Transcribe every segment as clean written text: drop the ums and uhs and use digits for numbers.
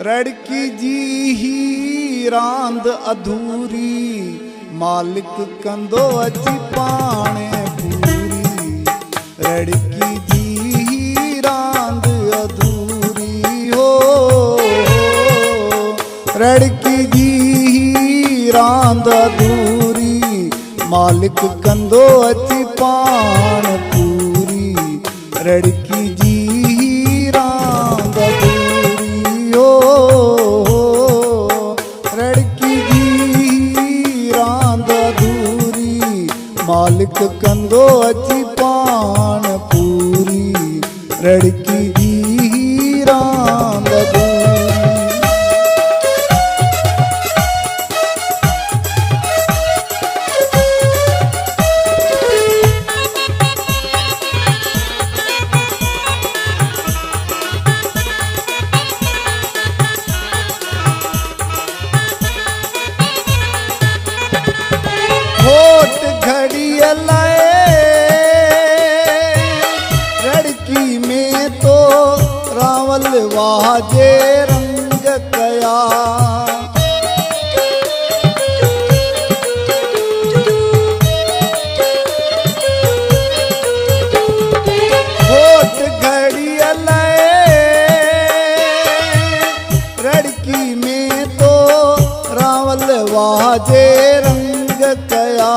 रड़की जी ही रांद अधूरी मालिक कंदो अची पाणे पूरी। रड़की जी ही रांद अधूरी हो, रड़की जी ही रांद अधूरी मालिक कंदो अची पाण पूरी। रड़की जी ही रांद अधूरी हो, रड़की जी ही रांद अधूरी मालिक कंदो अची पाण पूरी। रड़की जी ही रांद अधूरी। रड़की में तो रावल वाजे रंग कया, होठ घड़ियल रड़की में तो रावल वाजे रंग कया,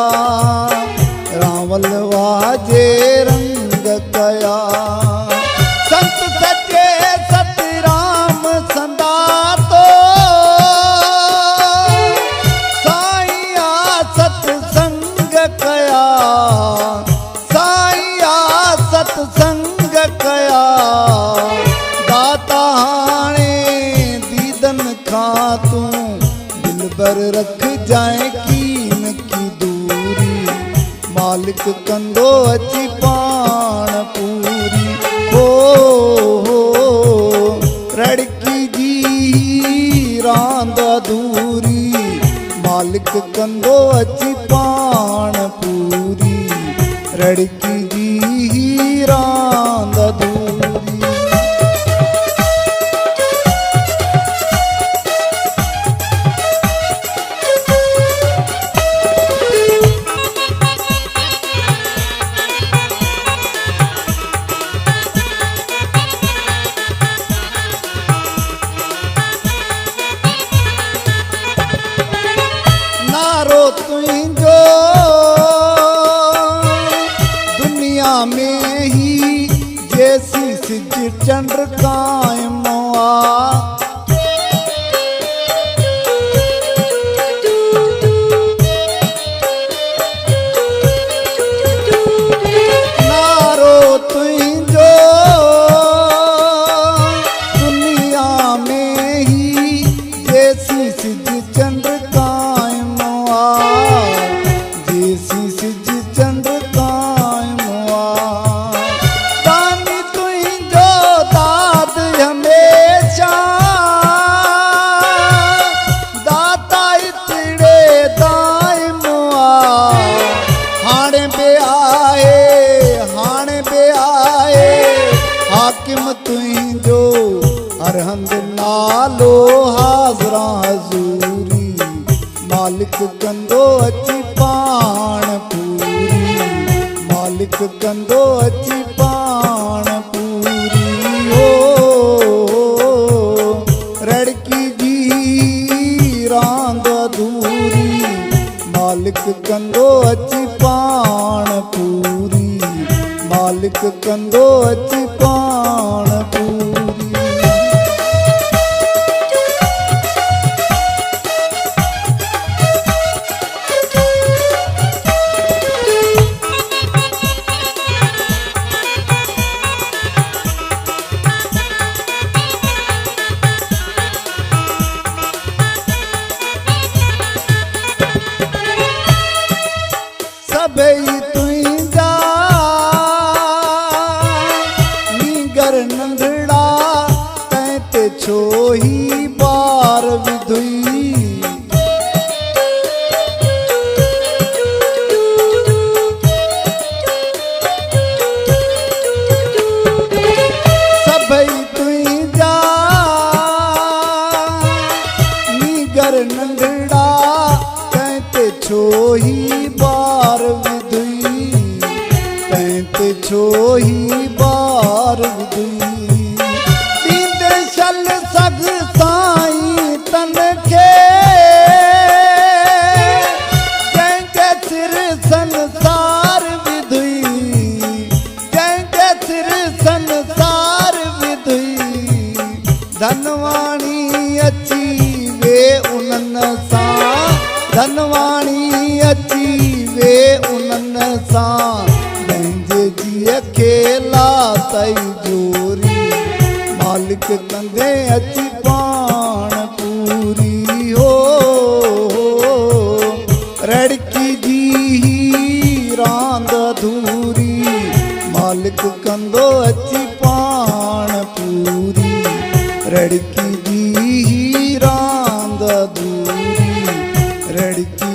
रावल वाजे रंग कया। संत सचे सतराम संदातो साईया सतसंग कया, साईया सतसंग कया। दाता हाणे दीदन खां तू दिल बर रख जाए कीन की दूरी। मालिक कंदो अची पाण पूरी हो, रड़की जी ही रांद अधूरी मालिक कंदो अची पाण पूरी। रड़की जी ही रांद अधूरी। तुझो दुनिया में ही जैसी सिज चंद्र कायम आ, नारो तुझो दुनिया में ही जैसी सिज चंद्र जैसी सिज चंद्र कायम आ। दानी तुझो दाद हमेशा दाता इतड़े दाइम आ। हाणे बे आए हाकिम तुझो हर हंद नालो हाज़रा हज़ूरी। मालिक कंदो अची पाण पूरी, मालिक कंदो अची पाण पूरी हो, रड़की जी रांद अधूरी मालिक कंदो अची पाण पूरी। मालिक कंदो अची पाण पूरी। सबई तुझा नीगर नंढड़ा तैते छो ही बार विधुई। सबई तुझा विधुई दींदे शल सग साईं तन खे जंहिंजे सिर संसार विधुई जंहिंजे सिर संसार विधुई धनवाणी अची वे उन्हनि सां धनवाणी अची वे उन्हनि सां पंहिंजे जीअ खे लातई जोरी मालिक कंदे अची पाण पूरी हो रड़की जी ही रांद अधूरी मालिक कंदो अची पाण पूरी रड़की जी ही रांद अधूरी रड़की